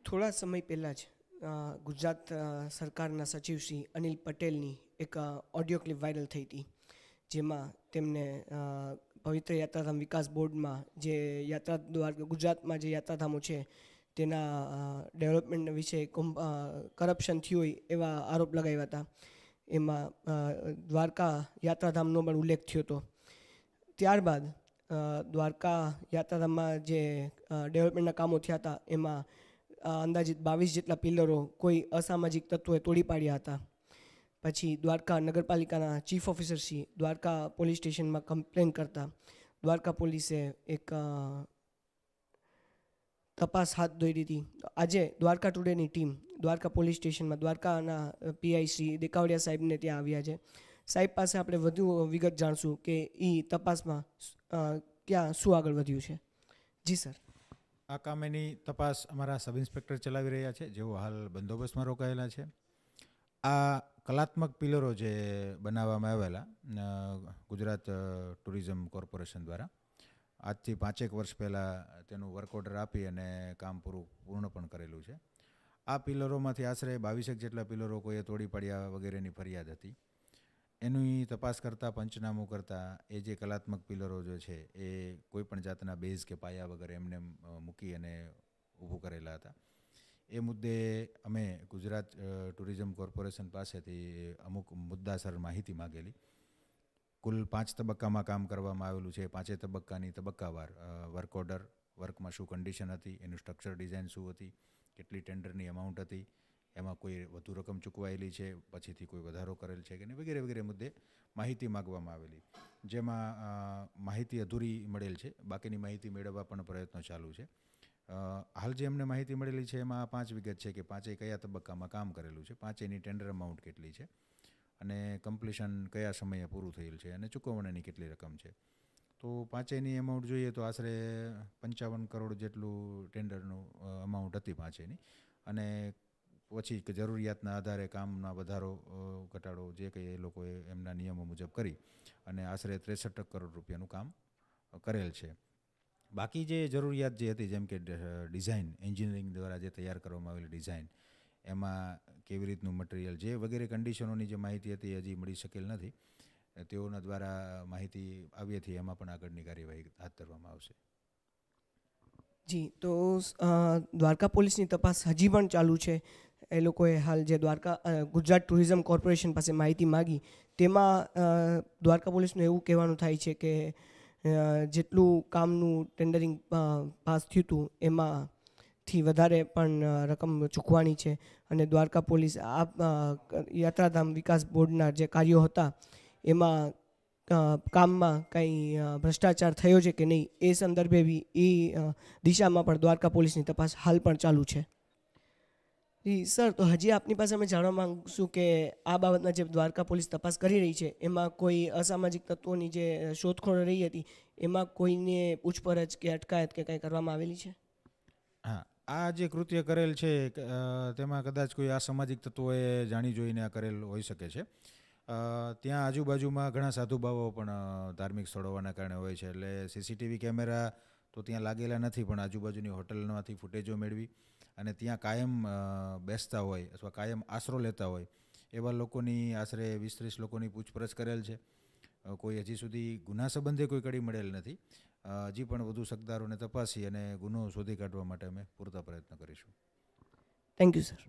થોડા સમય પહેલાં જ ગુજરાત સરકારના સચિવ શ્રી અનિલ પટેલની એક ઓડિયો ક્લિપ વાયરલ થઈ હતી, જેમાં તેમને પવિત્ર યાત્રાધામ વિકાસ બોર્ડમાં જે ગુજરાતમાં જે યાત્રાધામો છે તેના ડેવલપમેન્ટ વિશે કરપ્શન થયું હોય એવા આરોપ લગાવ્યા હતા. એમાં દ્વારકા યાત્રાધામનો પણ ઉલ્લેખ થયો હતો. ત્યારબાદ દ્વારકા યાત્રાધામમાં જે ડેવલપમેન્ટના કામો થયા હતા એમાં અંદાજિત 22 જેટલા પિલરો કોઈ અસામાજિક તત્વોએ તોડી પાડ્યા હતા. પછી દ્વારકા નગરપાલિકાના chief officer Shri Dwarka police સ્ટેશનમાં કમ્પ્લેન કરતા દ્વારકા પોલીસે એક તપાસ હાથ ધરી હતી. આજે દ્વારકા ટુડેની ટીમ દ્વારકા પોલીસ સ્ટેશનમાં દ્વારકાના પીઆઈ શ્રી દેકાવડિયા સાહેબને ત્યાં આવ્યા છે. સાહેબ પાસે આપણે વધુ વિગત જાણશું કે એ તપાસમાં ક્યાં શું આગળ વધ્યું છે. જી સર. આ કામેની તપાસ અમારા સબ ઇન્સ્પેક્ટર ચલાવી રહ્યા છે, જેઓ હાલ બંદોબસ્તમાં રોકાયેલા છે. આ કલાત્મક પિલરો જે બનાવવામાં આવેલા ગુજરાત ટુરિઝમ કોર્પોરેશન દ્વારા આજથી 5 વર્ષ પહેલાં તેનું વર્ક ઓર્ડર આપી અને કામ પૂર્ણ પણ કરેલું છે. આ પિલરોમાંથી આશરે 22 જેટલા પિલરો કોઈએ તોડી પાડ્યા વગેરેની ફરિયાદ હતી. એની તપાસ કરતાં, પંચનામું કરતાં એ જે કલાત્મક પિલરો જે છે એ કોઈપણ જાતના બેઝ કે પાયા વગર એમને મૂકી અને ઊભું કરેલા હતા. એ મુદ્દે અમે ગુજરાત ટુરિઝમ કોર્પોરેશન પાસેથી અમુક મુદ્દાસર માહિતી માગેલી. કુલ 5 તબક્કામાં કામ કરવામાં આવેલું છે. 5 તબક્કાની તબક્કાવાર વર્ક ઓર્ડર, વર્કમાં શું કન્ડિશન હતી, એનું સ્ટ્રક્ચર ડિઝાઇન શું હતી, કેટલી ટેન્ડરની અમાઉન્ટ હતી, એમાં કોઈ વધુ રકમ ચૂકવાયેલી છે, પછીથી કોઈ વધારો કરેલ છે કે નહીં, વગેરે વગેરે મુદ્દે માહિતી માગવામાં આવેલી. જેમાં માહિતી અધૂરી મળેલ છે, બાકીની માહિતી મેળવવા પણ પ્રયત્નો ચાલુ છે. હાલ જે અમને માહિતી મળેલી છે એમાં 5 વિગત છે કે 5 કયા તબક્કામાં કામ કરેલું છે, 5ની ટેન્ડર અમાઉન્ટ કેટલી છે અને કમ્પ્લીશન કયા સમયે પૂરું થયેલ છે અને ચૂકવણીની કેટલી રકમ છે. તો 5ની અમાઉન્ટ જોઈએ તો આશરે 55 કરોડ જેટલું ટેન્ડરનું અમાઉન્ટ હતી 5ની. અને પછી જરૂરિયાતના આધારે કામના વધારો ઘટાડો જે કંઈ એ લોકોએ એમના નિયમો મુજબ કરી અને આશરે 63 કરોડ રૂપિયાનું કામ કરેલ છે. બાકી જે જરૂરિયાત જે હતી, જેમ કે ડિઝાઇન, એન્જિનિયરિંગ દ્વારા જે તૈયાર કરવામાં આવેલી ડિઝાઇન, એમાં કેવી રીતનું મટીરિયલ, જે વગેરે કન્ડિશનોની જે માહિતી હતી એ હજી મળી શકેલ નથી. તેઓના દ્વારા માહિતી આવી હતી, એમાં પણ આગળની કાર્યવાહી હાથ ધરવામાં આવશે. જી, તો દ્વારકા પોલીસની તપાસ હજી પણ ચાલુ છે. એ લોકોએ હાલ જે ગુજરાત ટુરિઝમ કોર્પોરેશન પાસે માહિતી માગી તેમાં દ્વારકા પોલીસનું એવું કહેવાનું થાય છે કે જેટલું કામનું ટેન્ડરિંગ પાસ થયું હતું એમાંથી વધારે પણ રકમ ચૂકવાની છે. અને દ્વારકા પોલીસ આ યાત્રાધામ વિકાસ બોર્ડના જે કાર્યો હતા એમાં કામમાં કંઈ ભ્રષ્ટાચાર થયો છે કે નહીં એ સંદર્ભે બી એ દિશામાં પણ દ્વારકા પોલીસની તપાસ હાલ પણ ચાલુ છે. સર, તો હજી આપની પાસે અમે જાણવા માંગશું કે આ બાબતના જે દ્વારકા પોલીસ તપાસ કરી રહી છે એમાં કોઈ અસામાજિક તત્વોની જે શોધખોળ રહી હતી એમાં કોઈને પૂછપરછ કે અટકાયત કે કંઈ કરવામાં આવેલી છે? હા, આ જે કૃત્ય કરેલ છે તેમાં કદાચ કોઈ અસામાજિક તત્વોએ જાણી જોઈને આ કરેલ હોઈ શકે છે. ત્યાં આજુબાજુમાં ઘણા સાધુભાવો પણ ધાર્મિક સ્થળો હોવાના કારણે હોય છે, એટલે સીસીટીવી કેમેરા તો ત્યાં લાગેલા નથી, પણ આજુબાજુની હોટલમાંથી ફૂટેજો મેળવી અને ત્યાં કાયમ બેસતા હોય અથવા કાયમ આશરો લેતા હોય એવા લોકોની આશરે 20-30 લોકોની પૂછપરછ કરેલ છે. કોઈ હજી સુધી ગુના સંબંધે કોઈ કડી મળેલ નથી. હજી પણ વધુ સત્તારોને તપાસી અને ગુનો શોધી કાઢવા માટે અમે પૂરતા પ્રયત્ન કરીશું. Thank you sir.